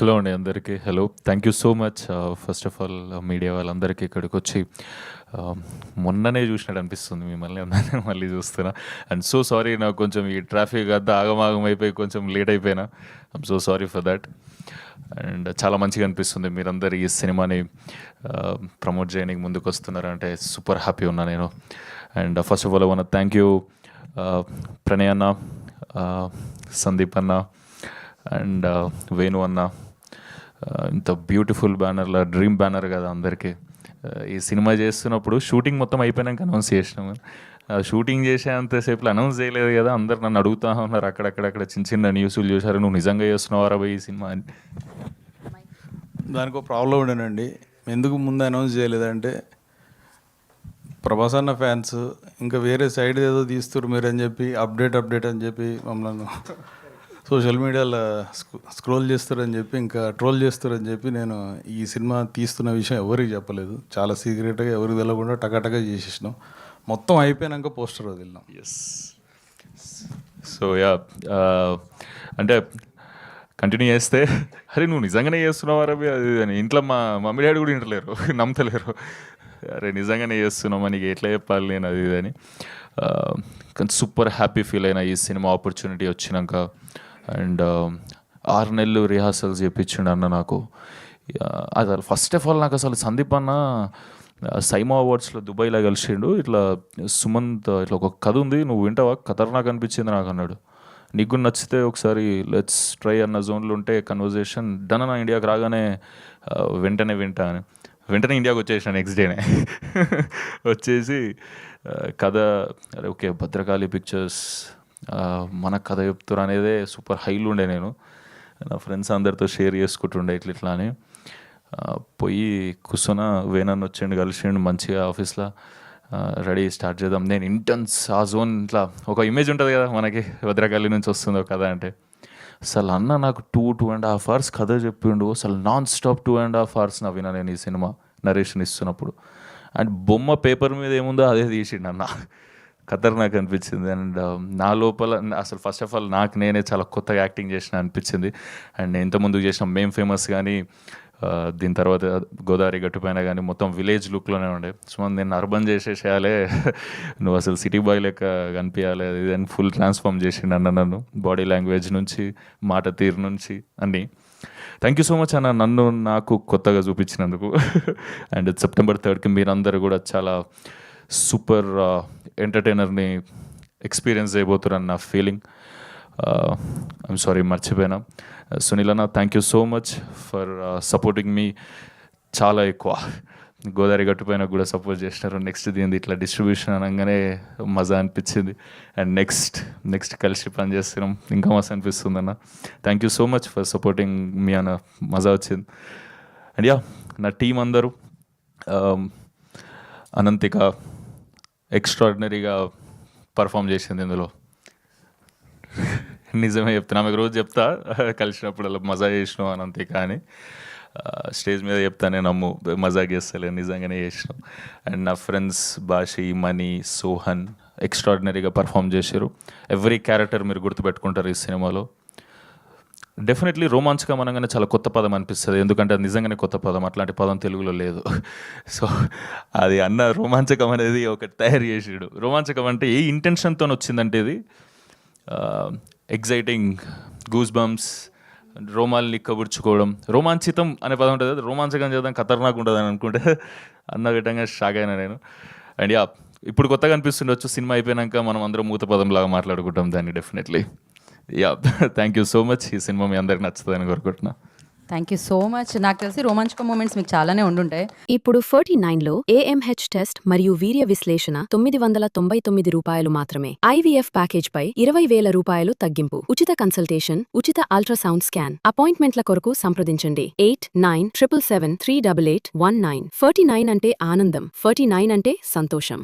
Hello అండి అందరికీ. Hello. Thank you so much. First of all media వాళ్ళందరికీ ఇక్కడికొచ్చి మొన్ననే చూసినట్టు అనిపిస్తుంది మిమ్మల్ని అందరినీ మళ్ళీ చూస్తున్నా. అండ్ సో సారీ, నాకు కొంచెం ఈ ట్రాఫిక్ అంతా ఆగమాగం అయిపోయి కొంచెం లేట్ అయిపోయినా. I'm so sorry for that. And చాలా మంచిగా అనిపిస్తుంది మీరందరూ ఈ సినిమాని ప్రమోట్ చేయడానికి ముందుకు వస్తున్నారంటే సూపర్ హ్యాపీ ఉన్నా నేను. And first of all I want thank you Pranay అన్న, సందీప్ అన్న అండ్ వేణు అన్న. ఇంత బ్యూటిఫుల్ బ్యానర్లో డ్రీమ్ బ్యానర్ కదా అందరికీ. ఈ సినిమా చేస్తున్నప్పుడు షూటింగ్ మొత్తం అయిపోయినాక అనౌన్స్ చేసినాము. షూటింగ్ చేసేంతసేపు అనౌన్స్ చేయలేదు కదా, అందరు నన్ను అడుగుతూ ఉన్నారు అక్కడక్కడ చిన్న చిన్న న్యూస్లు చూశారు, నువ్వు నిజంగా చేస్తున్నావారా పోయి ఈ సినిమా అని. దానికి ఒక ప్రాబ్లం ఉండేనండి. ఎందుకు ముందు అనౌన్స్ చేయలేదంటే ప్రభాస్ అన్న ఫ్యాన్స్ ఇంకా వేరే సైడ్ ఏదో తీస్తారు మీరు అని చెప్పి అప్డేట్ అని చెప్పి మమ్మల్ని సోషల్ మీడియాలో స్క్రోల్ చేస్తారని చెప్పి ఇంకా ట్రోల్ చేస్తారని చెప్పి నేను ఈ సినిమా తీస్తున్న విషయం ఎవరికి చెప్పలేదు. చాలా సీక్రెట్గా ఎవరికి తెలియకుండా టకాటగా చేసేసినాం. మొత్తం అయిపోయినాక పోస్టర్ వదిలినాం. ఎస్. సో యా, అంటే కంటిన్యూ చేస్తే అరే నువ్వు నిజంగానే చేస్తున్నావు రవి అది అని ఇంట్లో మా మమ్మీ డాడీ కూడా వింటలేరు, నమ్మతలేరు. అరే నిజంగానే చేస్తున్నామా, నీకు ఎట్లా చెప్పాలి నేను అది ఇది అని. కానీ సూపర్ హ్యాపీ ఫీల్ అయినా ఈ సినిమా ఆపర్చునిటీ వచ్చినాక. అండ్ 6 నెలలు రిహార్సల్స్ చేయించిండు అన్న నాకు. అది ఫస్ట్ ఆఫ్ ఆల్ నాకు అసలు సందీప్ అన్న సైమా అవార్డ్స్లో దుబాయ్లో కలిసిండు. ఇట్లా సుమంత్ ఇట్లా ఒక కథ ఉంది, నువ్వు వింటావా, ఖతర్నాక్ అనిపించింది నాకు అన్నాడు. నీకు నచ్చితే ఒకసారి లెట్స్ ట్రై అన్న జోన్లో ఉంటే కన్వర్జేషన్ డన్ అన్న. ఇండియాకి రాగానే వెంటనే వింటా అని వెంటనే ఇండియాకి వచ్చేసిన నెక్స్ట్ డేనే వచ్చేసి కథ అరే ఓకే భద్రకాళి పిక్చర్స్ మన కథ చెప్తారు అనేదే సూపర్ హైలు ఉండే. నేను నా ఫ్రెండ్స్ అందరితో షేర్ చేసుకుంటుండే ఇట్లా అని పోయి కూర్చొని వేనన్ను వచ్చిండు, కలిసిండు మంచిగా ఆఫీస్లో. రెడీ స్టార్ట్ చేద్దాం. నేను ఇంటెన్స్ ఆ జోన్ ఇట్లా ఒక ఇమేజ్ ఉంటుంది కదా మనకి, భద్రకాళి నుంచి వస్తుందో కథ అంటే. అసలు అన్న నాకు 2.5 hours కథ చెప్పిండు. అసలు నాన్ స్టాప్ 2.5 hours నవ్వినా నేను ఈ సినిమా నరేషన్ ఇస్తున్నప్పుడు. అండ్ బొమ్మ పేపర్ మీద ఏముందో అదే తీసిండు అన్న. ఖతర్నాక్ అనిపించింది. అండ్ నా లోపల అసలు ఫస్ట్ ఆఫ్ ఆల్ నాకు నేనే చాలా కొత్తగా యాక్టింగ్ చేసిన అనిపించింది. అండ్ ఇంతకుముందు చేసిన మేం ఫేమస్ కానీ దీని తర్వాత గోదావరి గట్టుపైన కానీ మొత్తం విలేజ్ లుక్లోనే ఉండే. సో నేను అర్బన్ చేసేసేయాలి, నువ్వు అసలు సిటీ బాయ్ లెక్క కనిపించాలి అది అని ఫుల్ ట్రాన్స్ఫార్మ్ చేసిండు అన్న నన్ను. బాడీ లాంగ్వేజ్ నుంచి మాట తీరు నుంచి అన్నీ. థ్యాంక్ యూ సో మచ్ అన్న నన్ను నాకు కొత్తగా చూపించినందుకు. అండ్ September 3rd మీరందరూ కూడా చాలా సూపర్ ఎంటర్టైనర్ని ఎక్స్పీరియన్స్ చేయబోతున్నారు నా ఫీలింగ్. ఐమ్ సారీ మర్చిపోయినా. సునీల్ అన్న thank you so much for supporting me. చాలా ఎక్కువ గోదావరి గట్టుపైన కూడా సపోర్ట్ చేసినారు. నెక్స్ట్ దీనిది ఇట్లా డిస్ట్రిబ్యూషన్ అనగానే మజా అనిపించింది. అండ్ నెక్స్ట్ కలిసి పని చేస్తున్నాం, ఇంకా మస్తు అనిపిస్తుంది అన్న. Thank you so much for supporting me అన్న, మజా వచ్చింది. అండ్ యా నా టీం అందరూ అనంతిక ఎక్స్ట్రాడినరీగా పర్ఫామ్ చేసింది ఇందులో. నిజమే చెప్తున్నా, ఆమెకు రోజు చెప్తా కలిసినప్పుడు అలా మజా చేసినాం అనంతిక అని. స్టేజ్ మీద చెప్తానే నమ్ము మజా చేస్తలే, నిజంగానే చేసినాం. అండ్ నా ఫ్రెండ్స్ బాషి, మణి, సోహన్ ఎక్స్ట్రాడినరీగా పర్ఫామ్ చేశారు. ఎవ్రీ క్యారెక్టర్ మీరు గుర్తుపెట్టుకుంటారు ఈ సినిమాలో. డెఫినెట్లీ రోమాంచకం అనగానే చాలా కొత్త పదం అనిపిస్తుంది, ఎందుకంటే అది నిజంగానే కొత్త పదం, అట్లాంటి పదం తెలుగులో లేదు. సో అది అన్న రోమాంచకం అనేది ఒకటి తయారు చేసాడు. రోమాంచకం అంటే ఏ ఇంటెన్షన్తో వచ్చిందంటే ఇది ఎగ్జైటింగ్, గూస్ బంప్స్, రోమాల్ని కబుర్చుకోవడం. రోమాంచితం అనే పదం ఉంటుంది, రోమాంచకం చేద్దాం ఖతర్నాక్ ఉంటుంది అని అనుకుంటే అన్న విధంగా షాక్ అయినా నేను. అండ్ యా ఇప్పుడు కొత్తగా అనిపిస్తుండొచ్చు, సినిమా అయిపోయాక మనం అందరం మూత పదంలాగా మాట్లాడుకుంటాం దాన్ని. Definitely yeah thank you so much. ఈ సినిమా మీ అందరికి నచ్చుతుందని కోరుకుంటున్నా. Thank you so much. నాకు తెలిసి రోమాంచక మూమెంట్స్ మీకు చాలానే ఉండుంటాయి. ఇప్పుడు 49లో AMH టెస్ట్ మరియు వీర్య విశ్లేషణ 999 రూపాయలు మాత్రమే. IVF ప్యాకేజ్ పై 20,000 రూపాయలు తగ్గింపు. ఉచిత కన్సల్టేషన్, ఉచిత అల్ట్రాసౌండ్ స్కాన్. అపాయింట్మెంట్ల కొరకు సంప్రదించండి 8977738819. 49 అంటే ఆనందం, 49 అంటే సంతోషం.